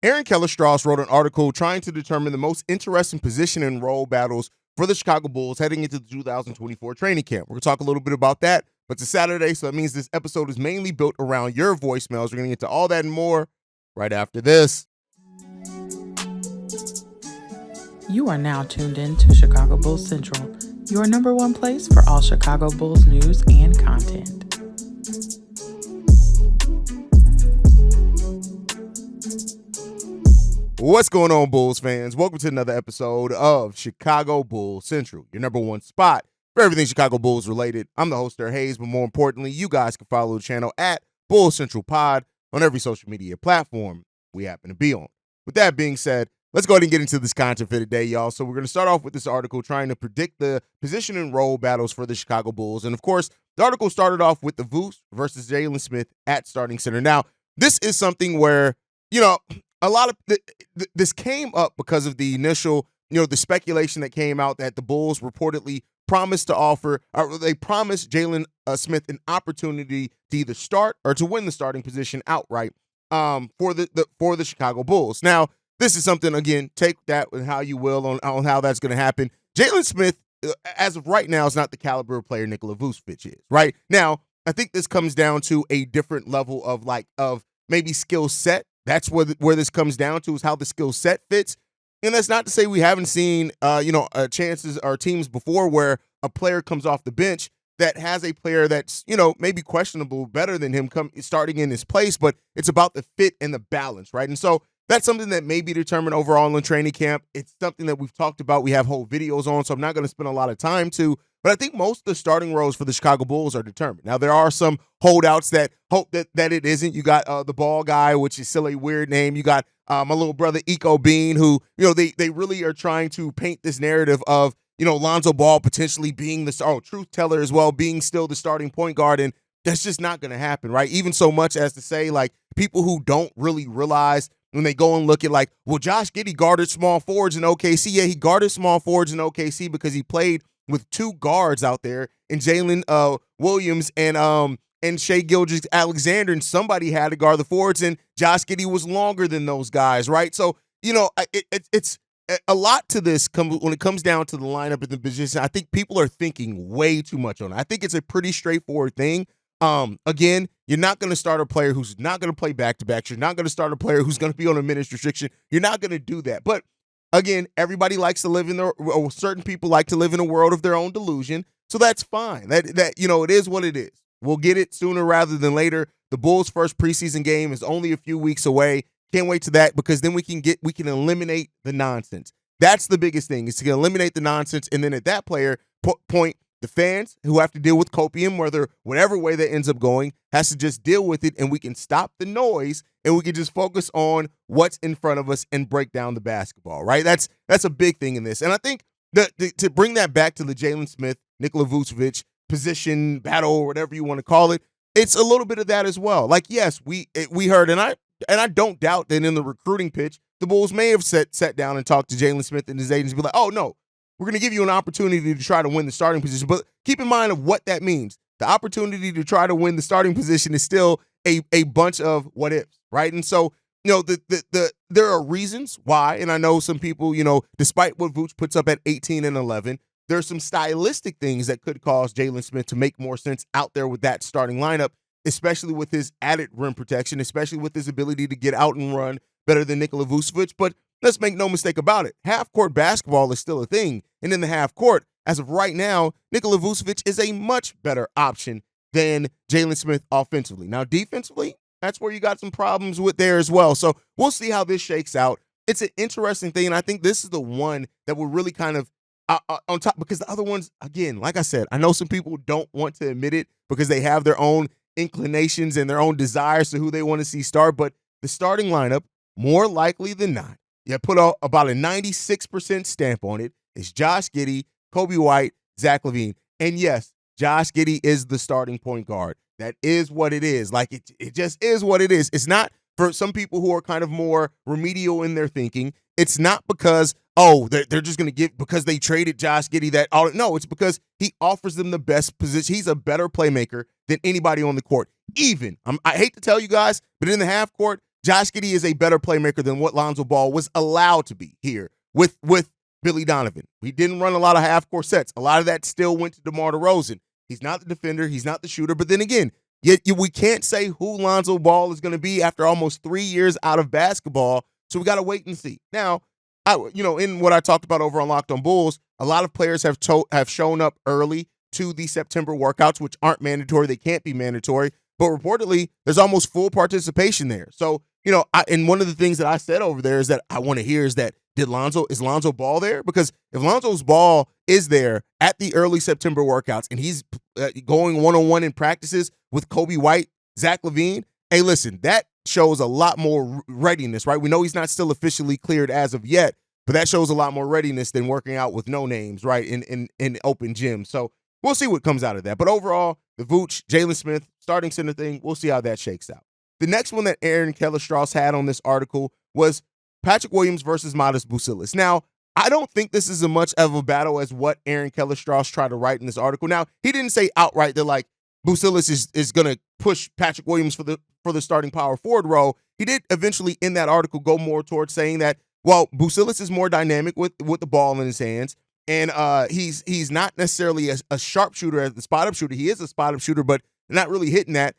Aaron Keller-Strauss wrote an article trying to determine the most interesting position and role battles for the Chicago Bulls heading into the 2024 training camp. We're going to talk a little bit about that, but it's a Saturday, so that means this episode is mainly built around your voicemails. We're going to get to all that and more right after this. You are now tuned in to Chicago Bulls Central, your number one place for all Chicago Bulls news and content. What's going on, Bulls fans? Welcome to another episode of Chicago Bulls Central, your number one spot for everything Chicago Bulls related. I'm the host, Derek Hayes, but more importantly, you guys can follow the channel at Bulls Central Pod on every social media platform we happen to be on. With that being said, let's go ahead and get into this content for today, y'all. So we're going to start off with this article trying to predict the position and role battles for the Chicago Bulls. And, of course, the article started off with the Vooch versus Jalen Smith at starting center. Now, this is something where, a lot of this came up because of the initial, the speculation that came out that the Bulls reportedly promised to offer, or they promised Jalen Smith an opportunity to either start or to win the starting position outright for the Chicago Bulls. Now, this is something, again, take that with how you will on how that's going to happen. Jalen Smith, as of right now, is not the caliber of player Nikola Vucevic is. Right now, I think this comes down to a different level of maybe skill set. That's where this comes down to, is how the skill set fits. And that's not to say we haven't seen, chances or teams before where a player comes off the bench that has a player that's, maybe questionable better than him starting in his place, but it's about the fit and the balance, right? And so that's something that may be determined overall in training camp. It's something that we've talked about. We have whole videos on, so I'm not going to spend a lot of time to. But I think most of the starting roles for the Chicago Bulls are determined. Now, there are some holdouts that hope that it isn't. You got the ball guy, which is still a weird name. You got my little brother, Eco Bean, who, they really are trying to paint this narrative of, Lonzo Ball potentially being the truth teller as well, being still the starting point guard. And that's just not going to happen, right? Even so much as to say, like, people who don't really realize when they go and look at, like, well, Josh Giddey guarded small forwards in OKC. Yeah, he guarded small forwards in OKC because he played with two guards out there, and Jalen Williams and Shai Gilgeous-Alexander, and somebody had to guard the forwards, and Josh Giddey was longer than those guys, right? So, it's a lot to this when it comes down to the lineup and the position. I think people are thinking way too much on it. I think it's a pretty straightforward thing. Again, you're not going to start a player who's not going to play back-to-backs. You're not going to start a player who's going to be on a minutes restriction. You're not going to do that. But again, everybody likes to live or certain people like to live in a world of their own delusion. So that's fine. That it is what it is. We'll get it sooner rather than later. The Bulls' first preseason game is only a few weeks away. Can't wait to that, because then we can eliminate the nonsense. That's the biggest thing, is to eliminate the nonsense. And then at that point, the fans who have to deal with Coby and whatever way that ends up going has to just deal with it, and we can stop the noise and we can just focus on what's in front of us and break down the basketball, right? That's a big thing in this. And I think to bring that back to the Jalen Smith, Nikola Vucevic position battle, or whatever you want to call it, it's a little bit of that as well. Like, yes, we heard, and I don't doubt that in the recruiting pitch, the Bulls may have sat down and talked to Jalen Smith and his agents and be like, oh, no, we're going to give you an opportunity to try to win the starting position. But keep in mind of what that means. The opportunity to try to win the starting position is still a bunch of what ifs, right? And so, there are reasons why, and I know some people, despite what Vooch puts up at 18 and 11, there's some stylistic things that could cause Jalen Smith to make more sense out there with that starting lineup, especially with his added rim protection, especially with his ability to get out and run better than Nikola Vucevic. But let's make no mistake about it. Half-court basketball is still a thing. And in the half-court, as of right now, Nikola Vucevic is a much better option than Jalen Smith offensively. Now, defensively, that's where you got some problems with there as well. So we'll see how this shakes out. It's an interesting thing, and I think this is the one that will really kind of on top, because the other ones, again, like I said, I know some people don't want to admit it because they have their own inclinations and their own desires to who they want to see start, but the starting lineup, more likely than not, put about a 96% stamp on it, is Josh Giddey, Coby White, Zach LaVine. And yes, Josh Giddey is the starting point guard. That is what it is. Like, it just is what it is. It's not, for some people who are kind of more remedial in their thinking, it's not because, they're just going to give, because they traded Josh Giddey no, it's because he offers them the best position. He's a better playmaker than anybody on the court. I hate to tell you guys, but in the half court, Josh Giddey is a better playmaker than what Lonzo Ball was allowed to be here with Billy Donovan. He didn't run a lot of half-court sets. A lot of that still went to DeMar DeRozan. He's not the defender. He's not the shooter. But then again, we can't say who Lonzo Ball is going to be after almost 3 years out of basketball. So we got to wait and see. Now, in what I talked about over on Locked on Bulls, a lot of players have shown up early to the September workouts, which aren't mandatory. They can't be mandatory. But reportedly, there's almost full participation there. So, and one of the things that I said over there is that I want to hear is that is Lonzo Ball there? Because if Lonzo's Ball is there at the early September workouts and he's going one-on-one in practices with Coby White, Zach LaVine, hey, listen, that shows a lot more readiness, right? We know he's not still officially cleared as of yet, but that shows a lot more readiness than working out with no names, right, in open gyms. So we'll see what comes out of that. But overall, the Vooch, Jalen Smith, starting center thing, we'll see how that shakes out. The next one that Aaron Keller-Strauss had on this article was Patrick Williams versus Modest Bucilis. Now, I don't think this is as much of a battle as what Aaron Keller-Strauss tried to write in this article. Now, he didn't say outright that, like, Bucilis is going to push Patrick Williams for the starting power forward role. He did eventually in that article go more towards saying that, well, Bucilis is more dynamic with the ball in his hands, and he's not necessarily a sharpshooter as the spot-up shooter. He is a spot-up shooter, but not really hitting that,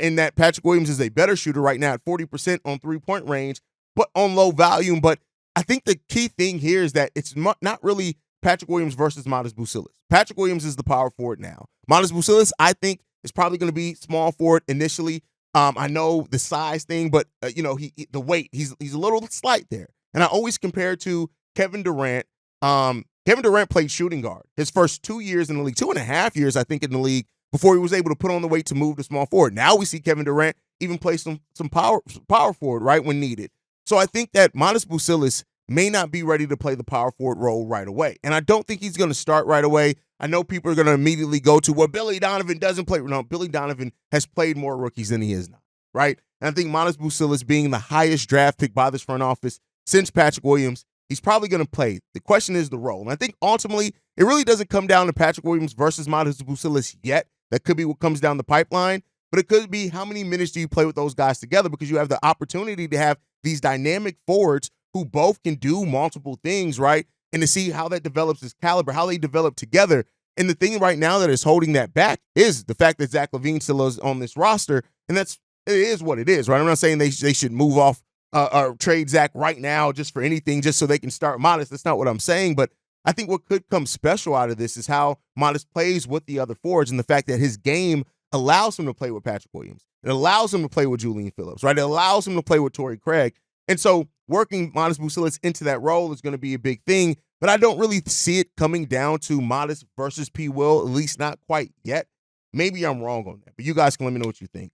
in that Patrick Williams is a better shooter right now at 40% on three-point range, but on low volume. But I think the key thing here is that it's not really Patrick Williams versus Modest Bucilis. Patrick Williams is the power forward now. Modest Bucilis, I think, is probably going to be small forward initially. I know the size thing, but the weight, he's a little slight there. And I always compare to Kevin Durant. Kevin Durant played shooting guard his first 2 years in the league, 2.5 years, I think, in the league before he was able to put on the weight to move to small forward. Now we see Kevin Durant even play some power forward, right, when needed. So I think that Modest Bucilis may not be ready to play the power forward role right away. And I don't think he's going to start right away. I know people are going to immediately go to, well, Billy Donovan doesn't play. No, Billy Donovan has played more rookies than he is now, right? And I think Modest Bucilis being the highest draft pick by this front office since Patrick Williams, he's probably going to play. The question is the role. And I think ultimately it really doesn't come down to Patrick Williams versus Modest Bucilis yet. That could be what comes down the pipeline. But it could be how many minutes do you play with those guys together, because you have the opportunity to have these dynamic forwards who both can do multiple things, right? And to see how that develops his caliber, how they develop together. And the thing right now that is holding that back is the fact that Zach LaVine still is on this roster. And it is what it is, right? I'm not saying they should move off or trade Zach right now just for anything, just so they can start Modest. That's not what I'm saying. But I think what could come special out of this is how Modest plays with the other forwards and the fact that his game allows him to play with Patrick Williams. It allows him to play with Julian Phillips, right? It allows him to play with Torrey Craig. And so working Modest Bucilis into that role is going to be a big thing, but I don't really see it coming down to Modest versus P. Will, at least not quite yet. Maybe I'm wrong on that, but you guys can let me know what you think.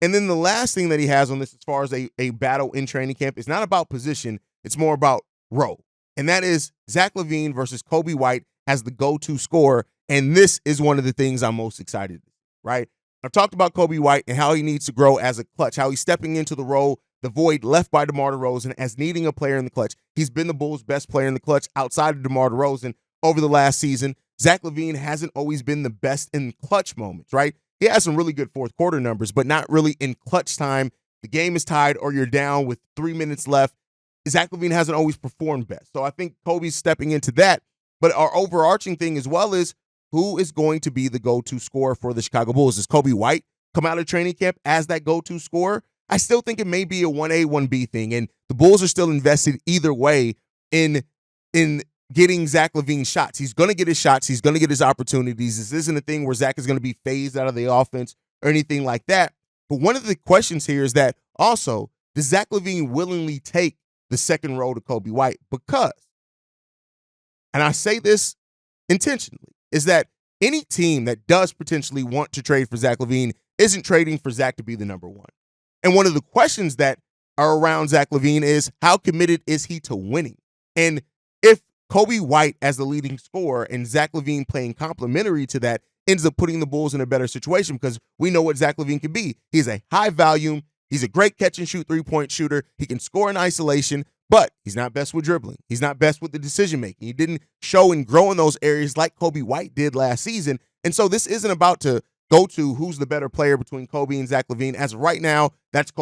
And then the last thing that he has on this as far as a battle in training camp is not about position, it's more about role. And that is Zach LaVine versus Coby White as the go-to scorer. And this is one of the things I'm most excited about, right? I've talked about Coby White and how he needs to grow as a clutch, how he's stepping into the role, the void left by DeMar DeRozan as needing a player in the clutch. He's been the Bulls' best player in the clutch outside of DeMar DeRozan over the last season. Zach LaVine hasn't always been the best in clutch moments, right? He has some really good fourth quarter numbers, but not really in clutch time. The game is tied or you're down with 3 minutes left. Zach LaVine hasn't always performed best. So I think Coby's stepping into that. But our overarching thing as well is who is going to be the go-to scorer for the Chicago Bulls? Does Coby White come out of training camp as that go-to scorer? I still think it may be a 1A, 1B thing, and the Bulls are still invested either way in getting Zach LaVine shots. He's going to get his shots. He's going to get his opportunities. This isn't a thing where Zach is going to be phased out of the offense or anything like that. But one of the questions here is that also, does Zach LaVine willingly take the second role to Coby White? Because, and I say this intentionally, is that any team that does potentially want to trade for Zach LaVine isn't trading for Zach to be the number one. And one of the questions that are around Zach LaVine is how committed is he to winning? And if Coby White as the leading scorer and Zach LaVine playing complementary to that ends up putting the Bulls in a better situation, because we know what Zach LaVine can be. He's a high volume. He's a great catch and shoot three-point shooter. He can score in isolation, but he's not best with dribbling. He's not best with the decision-making. He didn't show and grow in those areas like Coby White did last season. And so this isn't about to go to who's the better player between Coby and Zach LaVine. As of right now, that's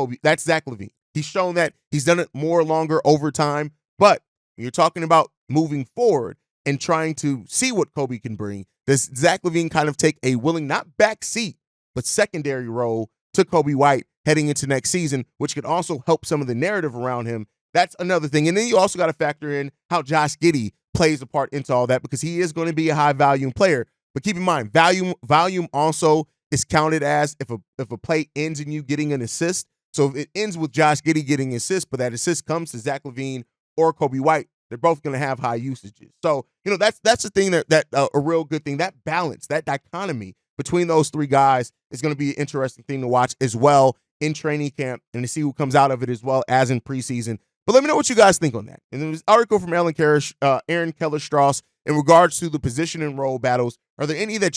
Zach LaVine. He's shown that he's done it more longer over time. But when you're talking about moving forward and trying to see what Coby can bring, does Zach LaVine kind of take a willing, not back seat, but secondary role to Coby White heading into next season, which could also help some of the narrative around him? That's another thing. And then you also got to factor in how Josh Giddey plays a part into all that, because he is going to be a high volume player. But keep in mind, volume also is counted as if a play ends in you getting an assist. So if it ends with Josh Giddey getting an assist, but that assist comes to Zach LaVine or Coby White, they're both going to have high usages. So, that's the thing that a real good thing. That balance, that dichotomy between those three guys is going to be an interesting thing to watch as well in training camp, and to see who comes out of it as well as in preseason. But let me know what you guys think on that. And there was an article from Aaron Keller-Strauss in regards to the position and role battles. Are there any that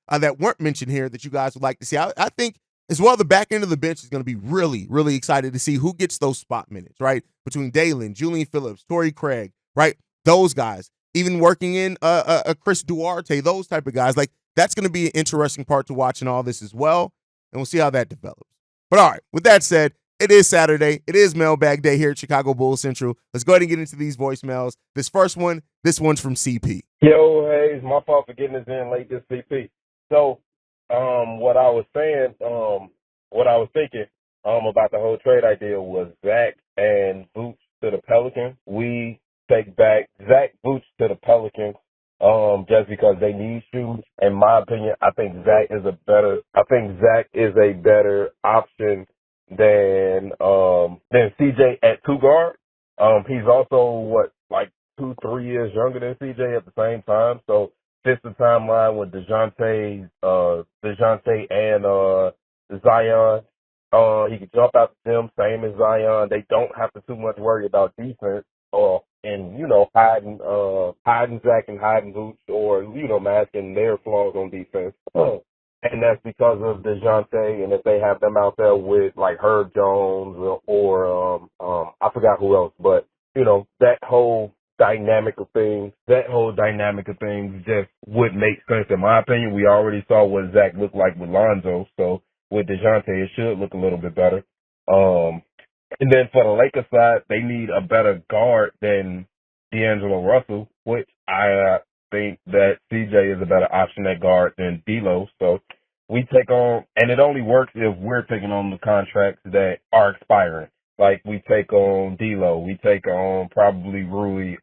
that weren't mentioned here that you guys would like to see? I think as well, the back end of the bench is going to be really, really excited to see who gets those spot minutes, right? Between Dalen, Julian Phillips, Torrey Craig, right? Those guys, even working in a Chris Duarte, those type of guys. Like, that's going to be an interesting part to watch in all this as well. And we'll see how that develops. But all right, with that said, it is Saturday. It is Mailbag Day here at Chicago Bulls Central. Let's go ahead and get into these voicemails. This one's from CP. Yo, hey, it's my fault for getting this in late, this CP. So, what I was thinking about the whole trade idea was Zach and Vooch to the Pelicans. We take back Zach, Vooch to the Pelicans, just because they need shooters. In my opinion, I think Zach is a better option than CJ at two guard. He's also like 2-3 years younger than CJ at the same time. So fits the timeline with DeJounte and Zion. He can jump out the gym, same as Zion. They don't have to too much worry about defense hiding Zach and hiding Vooch, or masking their flaws on defense. And that's because of DeJounte, and if they have them out there with like Herb Jones or I forgot who else, but that whole dynamic of things just would make sense in my opinion. We already saw what Zach looked like with Lonzo, so with DeJounte it should look a little bit better. And then for the Lakers side, they need a better guard than D'Angelo Russell, which I think that CJ is a better option at guard than D'Lo. So we take on, and it only works if we're taking on the contracts that are expiring. Like we take on D'Lo, we take on probably Rui,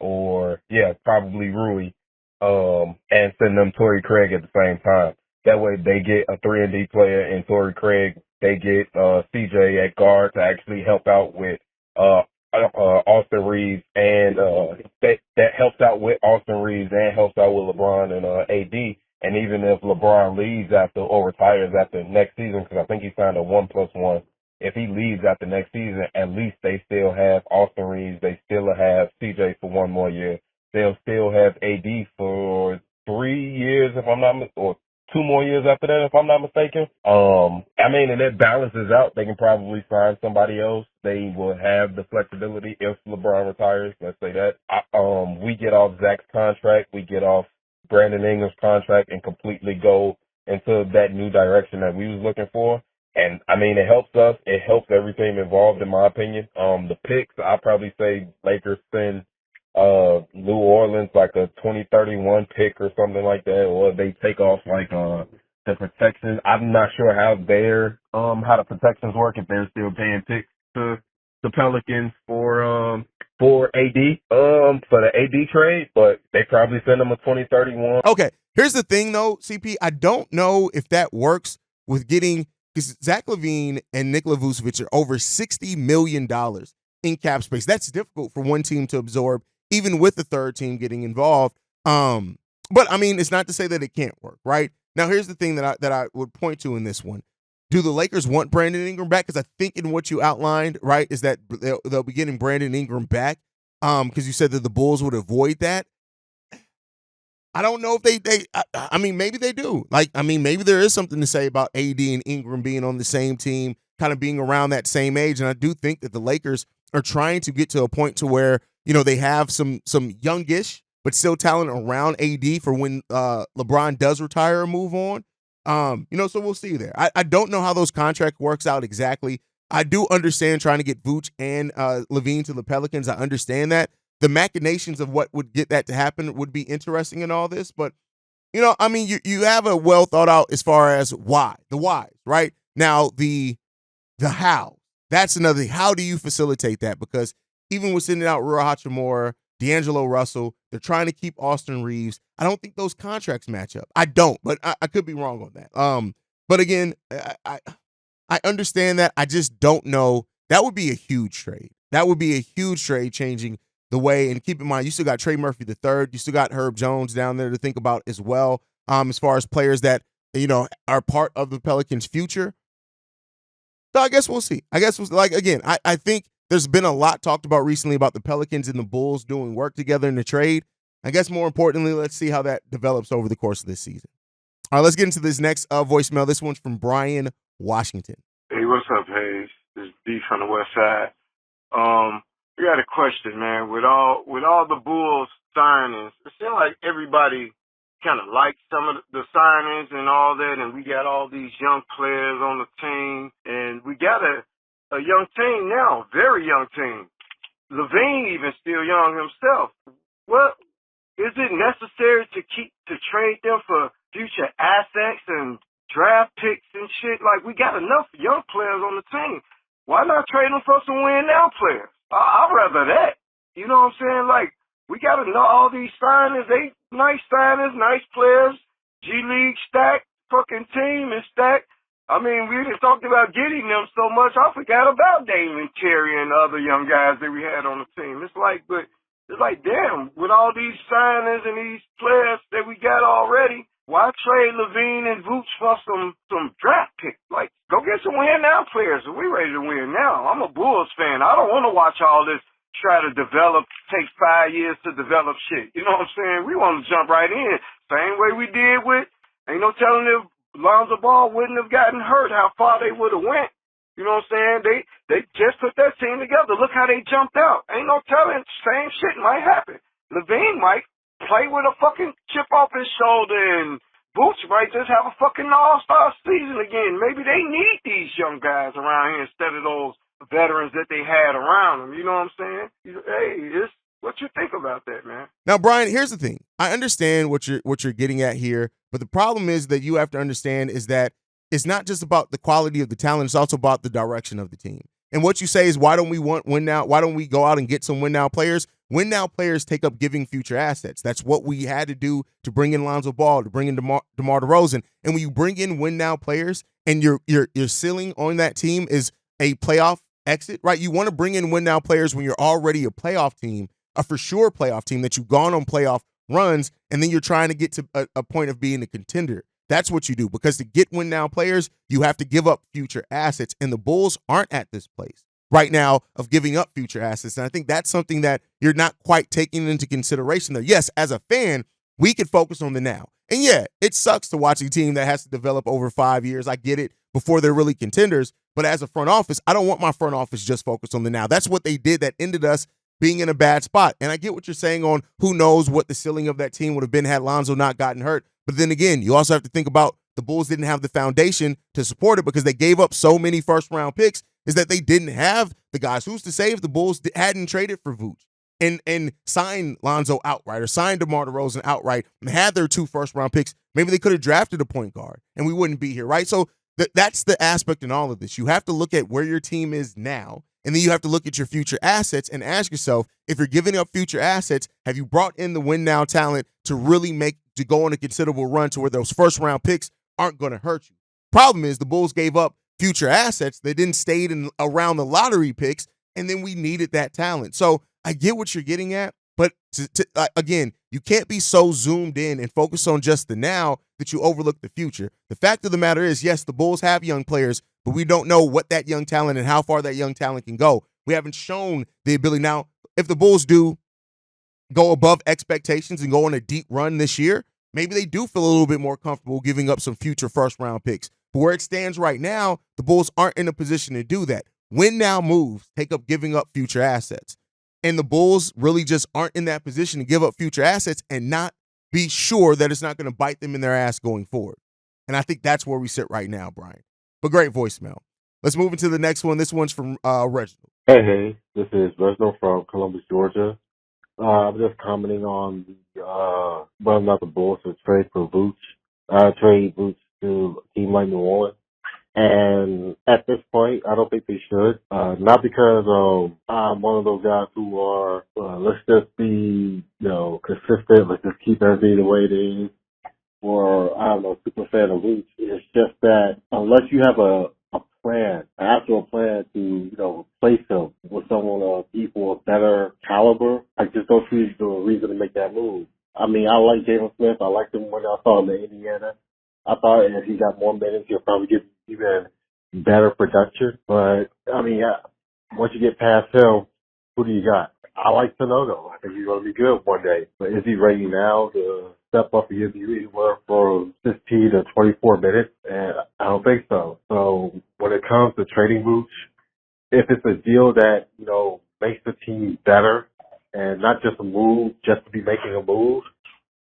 and send them Torrey Craig at the same time. That way they get a 3-and-D player in Torrey Craig. They get CJ at guard to actually help out with Austin Reeves, and that helps out with Austin Reeves and helps out with LeBron and AD. And even if LeBron leaves or retires after next season, because I think he signed a 1+1, if he leaves after next season, at least they still have Austin Reeves. They still have CJ for one more year. They'll still have AD for 3 years, or 2 more years after that, if I'm not mistaken. And that balances out. They can probably find somebody else. They will have the flexibility if LeBron retires. Let's say that. We get off Zach's contract. We get off Brandon Ingram's contract and completely go into that new direction that we was looking for. And, it helps us. It helps every team involved, in my opinion. The picks, I'll probably say Lakers send New Orleans like a 2031 pick or something like that, or they take off like the protections. I'm not sure how the protections work, if they're still paying picks to the Pelicans for AD for the AD trade, but they probably send them a 2031. Okay, here's the thing though, CP. I don't know if that works with getting, because Zach LaVine and Nikola Vucevic are over $60 million in cap space. That's difficult for one team to absorb, even with the third team getting involved. But it's not to say that it can't work, right? Now, here's the thing that I would point to in this one. Do the Lakers want Brandon Ingram back? Because I think in what you outlined, right, is that they'll be getting Brandon Ingram back, because you said that the Bulls would avoid that. I don't know if maybe they do. Maybe there is something to say about AD and Ingram being on the same team, kind of being around that same age. And I do think that the Lakers are trying to get to a point to where, they have some youngish, but still talent around AD for when LeBron does retire or move on. So we'll see there. I don't know how those contract works out exactly. I do understand trying to get Vooch and LaVine to the Pelicans. I understand that. The machinations of what would get that to happen would be interesting in all this. But, I mean, you have a well thought out as far as why, the whys, right? Now, the how. That's another thing. How do you facilitate that? Because even with sending out Rui Hachimura, D'Angelo Russell, they're trying to keep Austin Reeves. I don't think those contracts match up. I don't, but I could be wrong on that. But again, I understand that. I just don't know. That would be a huge trade. That would be a huge trade, changing the way. And keep in mind, you still got Trey Murphy III. You still got Herb Jones down there to think about as well. As far as players that are part of the Pelicans' future. So I guess we'll see. I think there's been a lot talked about recently about the Pelicans and the Bulls doing work together in the trade. I guess more importantly, let's see how that develops over the course of this season. All right, let's get into this next voicemail. This one's from Brian Washington. Hey, what's up, Hayes? This is B from the West Side. I got a question, man. With all the Bulls signings, it seems like everybody kind of likes some of the signings and all that, and we got all these young players on the team, and we got a young team now, very young team. LaVine even still young himself. Well, is it necessary to trade them for future assets and draft picks and shit? Like, we got enough young players on the team. Why not trade them for some win now players? I'd rather that. You know what I'm saying? Like, we got to know all these signings. They nice signings, nice players. G League stacked, fucking team is stacked. I mean, we just talked about getting them so much, I forgot about Damon Terry and the other young guys that we had on the team. It's like, damn, with all these signings and these players that we got already, why trade LaVine and Vooch for some draft picks? Like, go get some win now players. We ready to win now. I'm a Bulls fan. I don't want to watch all this try to develop, take 5 years to develop shit. You know what I'm saying? We want to jump right in. Same way we did with, ain't no telling if Lonzo Ball wouldn't have gotten hurt, how far they would have went. You know what I'm saying? They just put that team together. Look how they jumped out. Ain't no telling. Same shit might happen. LaVine might play with a fucking chip off his shoulder, and Vooch might just have a fucking all-star season again. Maybe they need these young guys around here instead of those veterans that they had around them. You know what I'm saying? Hey, what you think about that, man? Now, Brian, here's the thing. I understand what you're getting at here, but the problem is that you have to understand is that it's not just about the quality of the talent, it's also about the direction of the team. And what you say is, why don't we want win now? Why don't we go out and get some win now players? Win now players take up giving future assets. That's what we had to do to bring in Lonzo Ball, to bring in DeMar DeRozan. And when you bring in win now players and your ceiling on that team is a playoff exit, right? You want to bring in win now players when you're already a playoff team, a for sure playoff team that you've gone on playoff runs, and then you're trying to get to a point of being a contender. That's what you do, because to get win now players, you have to give up future assets, and the Bulls aren't at this place right now of giving up future assets. And I think that's something that you're not quite taking into consideration there. Yes, as a fan, we can focus on the now. And yeah, it sucks to watch a team that has to develop over 5 years. I get it, before they're really contenders. But as a front office, I don't want my front office just focused on the now. That's what they did that ended us being in a bad spot. And I get what you're saying on who knows what the ceiling of that team would have been had Lonzo not gotten hurt. But then again, you also have to think about the Bulls didn't have the foundation to support it because they gave up so many first-round picks, is that they didn't have the guys. Who's to say if the Bulls hadn't traded for Vooch and signed Lonzo outright or signed DeMar DeRozan outright and had their 2 first-round picks, maybe they could have drafted a point guard and we wouldn't be here, right? So that's the aspect in all of this. You have to look at where your team is now, and then you have to look at your future assets and ask yourself, if you're giving up future assets, have you brought in the win now talent to really to go on a considerable run to where those first round picks aren't going to hurt you? Problem is the Bulls gave up future assets. They didn't stay in around the lottery picks, and then we needed that talent. So I get what you're getting at, but again, you can't be so zoomed in and focus on just the now that you overlook the future. The fact of the matter is, yes, the Bulls have young players, but we don't know what that young talent and how far that young talent can go. We haven't shown the ability. Now, if the Bulls do go above expectations and go on a deep run this year, maybe they do feel a little bit more comfortable giving up some future first-round picks. But where it stands right now, the Bulls aren't in a position to do that. Win now moves take up giving up future assets. And the Bulls really just aren't in that position to give up future assets and not be sure that it's not going to bite them in their ass going forward. And I think that's where we sit right now, Brian. But great voicemail. Let's move into the next one. This one's from Reginald. Hey, this is Reginald from Columbus, Georgia. I'm just commenting on the whether or not the Bulls should trade for Vooch, trade Vooch to a team like New Orleans. And at this point, I don't think they should. Not because I'm one of those guys who are let's just be consistent, let's just keep everything the way it is, or I don't know, super fan of Vooch. It's just that unless you have a plan, an actual plan to, replace him with someone of equal or better caliber, I just don't see the reason to make that move. I mean, I like Jalen Smith. I liked him when I saw him in Indiana. I thought if he got more minutes, he'll probably get even better production. But, I mean, once you get past him, who do you got? I like Sonogo. I think he's going to be good one day. But is he ready now to step up and give you anywhere from 15 to 24 minutes? And I don't think so. So when it comes to trading Vooch, if it's a deal that, makes the team better and not just a move just to be making a move,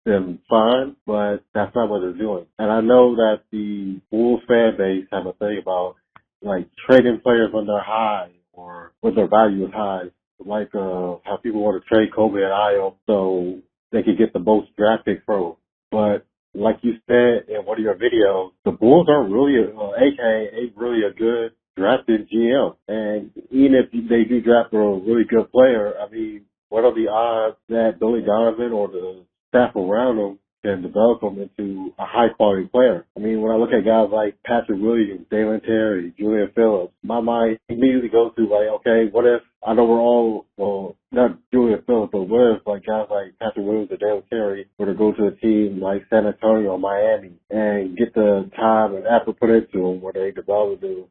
then fine, but that's not what they're doing. And I know that the Bulls fan base have a thing about like trading players when they're high or when their value is high, like how people want to trade Coby and Io so they could get the most draft picks from them. But like you said in one of your videos, the Bulls aren't really, ain't really a good drafted GM. And even if they do draft a really good player, I mean, what are the odds that Billy Donovan or the staff around him can develop him into a high quality player? I mean, when I look at guys like Patrick Williams, Dalen Terry, Julian Phillips, my mind immediately goes to like, okay, what if, I know we're all, well, not Julian Phillips, but what if like guys like Patrick Williams or Dalen Terry were to go to a team like San Antonio or Miami and get the time and effort put into them where they develop a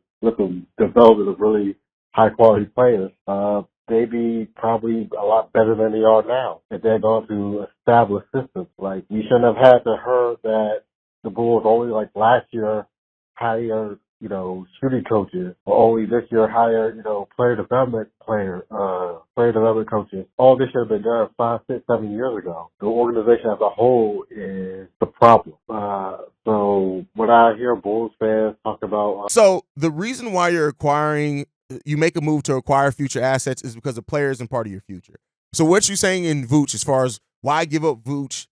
really high quality players, they'd be probably a lot better than they are now if they're going to establish systems. Like, we shouldn't have had to heard that the Bulls only like last year hired, shooting coaches, or only this year hired, player development coaches. All this should have been done 5, 6, 7 years ago. The organization as a whole is the problem. So when I hear Bulls fans talk about So the reason why you make a move to acquire future assets is because a player isn't part of your future. So what you're saying in Vooch, as far as why give up Vooch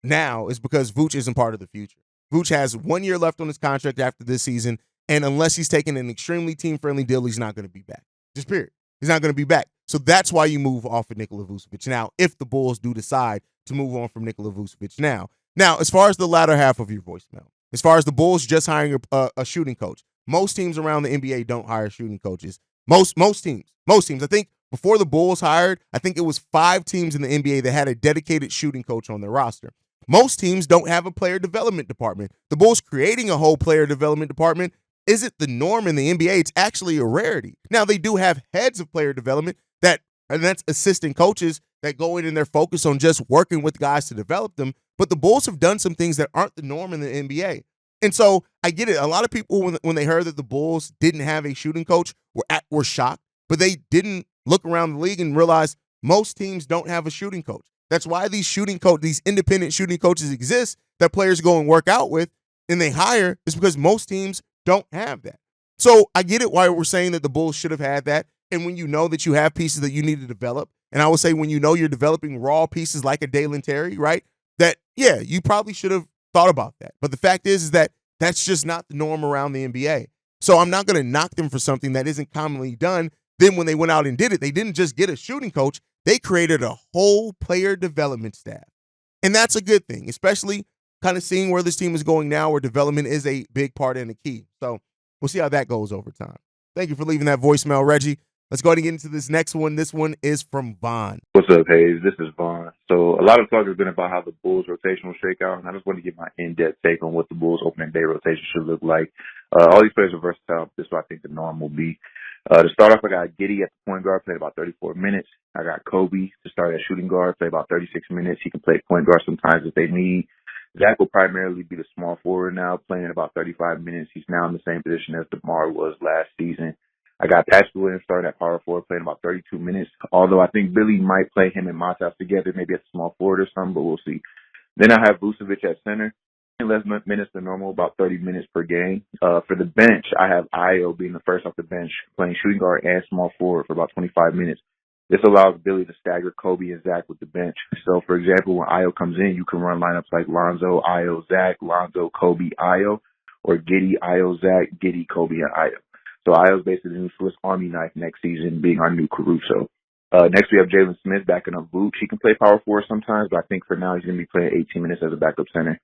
now, is because Vooch isn't part of the future. Vooch has 1 year left on his contract after this season, and unless he's taking an extremely team-friendly deal, he's not going to be back. Just period. He's not going to be back. So that's why you move off of Nikola Vucevic now, if the Bulls do decide to move on from Nikola Vucevic now. Now, as far as the latter half of your voicemail, as far as the Bulls just hiring a shooting coach, most teams around the NBA don't hire shooting coaches. Most teams. I think before the Bulls hired, I think it was 5 teams in the NBA that had a dedicated shooting coach on their roster. Most teams don't have a player development department. The Bulls creating a whole player development department isn't the norm in the NBA. It's actually a rarity. Now, they do have heads of player development and that's assistant coaches that go in and they're focused on just working with guys to develop them. But the Bulls have done some things that aren't the norm in the NBA. And so I get it. A lot of people, when they heard that the Bulls didn't have a shooting coach, were shocked, but they didn't look around the league and realize most teams don't have a shooting coach. That's why these independent shooting coaches exist that players go and work out with and they hire, is because most teams don't have that. So I get it why we're saying that the Bulls should have had that. And when you know that you have pieces that you need to develop, and I would say when you know you're developing raw pieces like a Dalen Terry, right, that, yeah, you probably should have thought about that. But the fact is that that's just not the norm around the NBA. So I'm not going to knock them for something that isn't commonly done. Then when they went out and did it, they didn't just get a shooting coach. They created a whole player development staff. And that's a good thing, especially kind of seeing where this team is going now, where development is a big part and a key. So we'll see how that goes over time. Thank you for leaving that voicemail, Reggie. Let's go ahead and get into this next one. This one is from Vaughn. What's up, Hayes? This is Vaughn. So a lot of talk has been about how the Bulls' rotation will shake out, and I just want to get my in-depth take on what the Bulls' opening day rotation should look like. All these players are versatile. This is what I think the norm will be. To start off, I got Giddey at the point guard, played about 34 minutes. I got Coby to start at shooting guard, play about 36 minutes. He can play point guard sometimes if they need. Zach will primarily be the small forward now, playing about 35 minutes. He's now in the same position as DeMar was last season. I got Patrick Williams starting at power forward, playing about 32 minutes, although I think Billy might play him and Matas together, maybe at the small forward or something, but we'll see. Then I have Vucevic at center. less minutes than normal, about 30 minutes per game. For the bench, I have Io being the first off the bench, playing shooting guard and small forward for about 25 minutes. This allows Billy to stagger Coby and Zach with the bench. So, for example, when Io comes in, you can run lineups like Lonzo, Io, Zach, Lonzo, Coby, Io, or Giddey, Io, Zach, Giddey, Coby, and Io. So Io's basically the new Swiss Army knife next season, being our new Caruso. Next, we have Jalen Smith backing up Vooch. He can play power forward sometimes, but I think for now he's going to be playing 18 minutes as a backup center.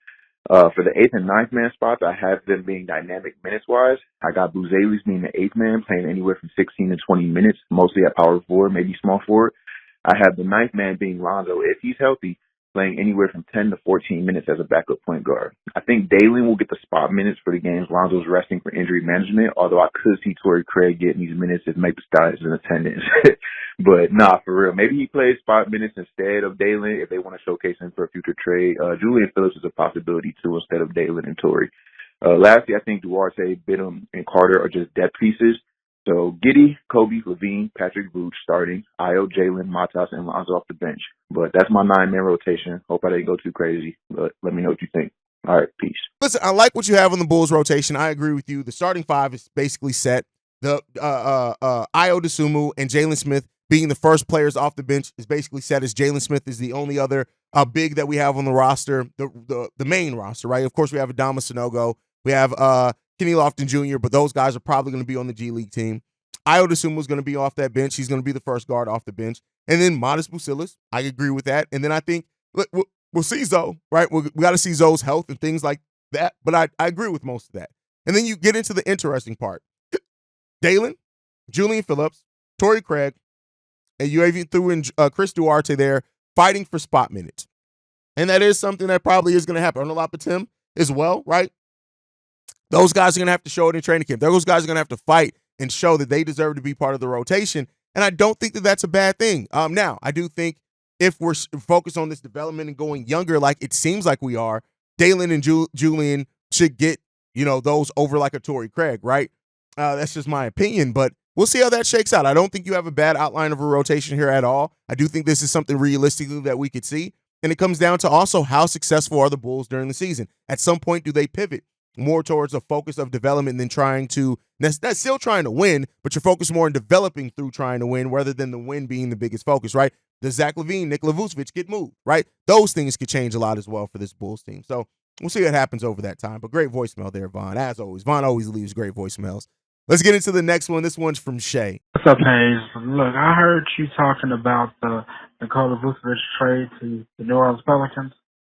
For the 8th and 9th man spots, I have them being dynamic minutes-wise. I got Buzelis being the 8th man, playing anywhere from 16 to 20 minutes, mostly at power forward, maybe small forward. I have the 9th man being Lonzo, if he's healthy, playing anywhere from 10 to 14 minutes as a backup point guard. I think Dalen will get the spot minutes for the games Lonzo's resting for injury management, although I could see Torrey Craig getting these minutes if Maple Sky is in attendance. But nah, for real. Maybe he plays spot minutes instead of Dalen if they want to showcase him for a future trade. Julian Phillips is a possibility too instead of Dalen and Torrey. Lastly, I think Duarte, Bidham, and Carter are just depth pieces. So Giddey, Coby, LaVine, Patrick Vooch starting, Io, Jalen, Matas, and Lonzo off the bench. But that's my 9-man rotation. Hope I didn't go too crazy, but let me know what you think. All right, peace. Listen, I like what you have on the Bulls rotation. I agree with you. The starting 5 is basically set. The Io DeSumo and Jalen Smith being the first players off the bench is basically set, as Jalen Smith is the only other big that we have on the roster, the main roster, right? Of course, we have Adama Sanogo. We have Kenny Lofton Jr., but those guys are probably going to be on the G League team. Io DeSumo is going to be off that bench. He's going to be the first guard off the bench. And then Modest Buzelis, I agree with that. And then I think we'll see Zoe, right? We got to see Zoe's health and things like that. But I agree with most of that. And then you get into the interesting part. Dalen, Julian Phillips, Torrey Craig, and you even threw in Chris Duarte there fighting for spot minutes. And that is something that probably is going to happen. Arnold Tim as well, right? Those guys are going to have to show it in training camp. Those guys are going to have to fight and show that they deserve to be part of the rotation. And I don't think that that's a bad thing. Now, I do think if we're focused on this development and going younger, like it seems like we are, Dalen and Julian should get, those over like a Torrey Craig, right? That's just my opinion, but we'll see how that shakes out. I don't think you have a bad outline of a rotation here at all. I do think this is something realistically that we could see. And it comes down to also how successful are the Bulls during the season. At some point, do they pivot more towards a focus of development than trying to – that's still trying to win, but you're focused more on developing through trying to win rather than the win being the biggest focus, right? Does Zach LaVine, Nikola Vucevic get moved, right? Those things could change a lot as well for this Bulls team. So we'll see what happens over that time. But great voicemail there, Vaughn, as always. Vaughn always leaves great voicemails. Let's get into the next one. This one's from Shay. What's up, Hayes? Look, I heard you talking about the Nikola Vucevic trade to the New Orleans Pelicans,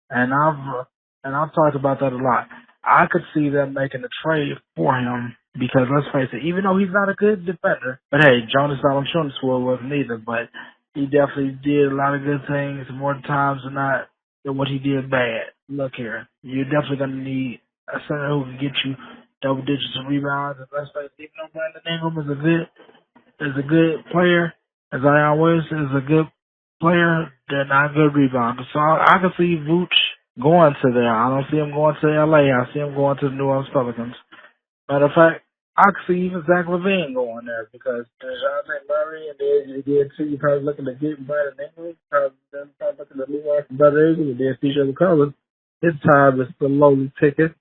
and I've talked about that a lot. I could see them making a trade for him because, let's face it, even though he's not a good defender, but hey, Jonas Valanciunas wasn't either, but he definitely did a lot of good things more times than not than what he did bad. Look here, you're definitely going to need a center who can get you double digits of rebounds. And let's face it, even though Brandon Ingram is a good player, as Zion Williamson is a good player, they're not good rebounders. So I can see Vooch going to there. I don't see him going to LA. I see him going to the New Orleans Pelicans. Matter of fact, I could see even Zach LaVine going there because DeJounte Murray and then you did too. You're probably looking to get Brandon Ingram, probably looking to move on from Brother Ingram, and then CJ McCollum. His time is slowly ticking.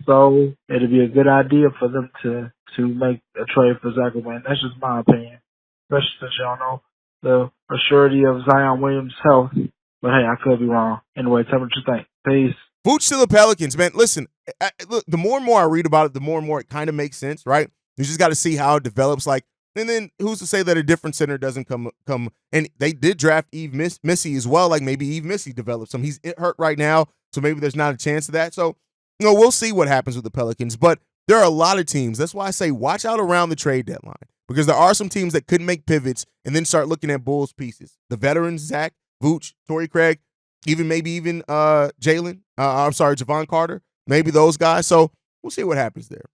So it'd be a good idea for them to make a trade for Zach LaVine. That's just my opinion. Especially since y'all know the surety of Zion Williams' health. But hey, I could be wrong. Anyway, tell me what you think. Peace. Vooch to the Pelicans, man. Listen, look, the more and more I read about it, the more and more it kind of makes sense, right? You just got to see how it develops. And then who's to say that a different center doesn't come? And they did draft Eve Missy as well. Like maybe Eve Missy develops some. He's hurt right now, so maybe there's not a chance of that. So, we'll see what happens with the Pelicans. But there are a lot of teams. That's why I say watch out around the trade deadline because there are some teams that could make pivots and then start looking at Bulls pieces. The veterans, Zach, Vooch, Torrey Craig, maybe Jalen. Javon Carter. Maybe those guys. So we'll see what happens there.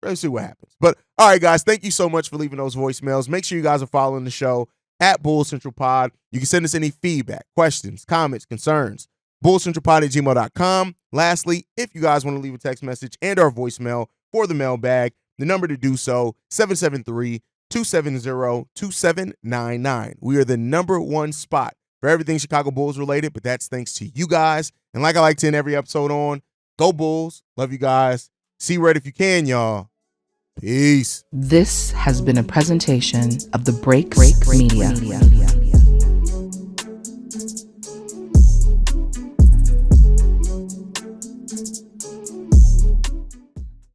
Let's see what happens. But all right, guys, thank you so much for leaving those voicemails. Make sure you guys are following the show at Bulls Central Pod. You can send us any feedback, questions, comments, concerns. BullsCentralPod@gmail.com. Lastly, if you guys want to leave a text message and our voicemail for the mailbag, the number to do so, 773-270-2799. We are the number one spot for everything Chicago Bulls related, but that's thanks to you guys. And like I like to end every episode on, Go Bulls. Love you guys. See Red if you can, y'all. Peace. This has been a presentation of the Break Media.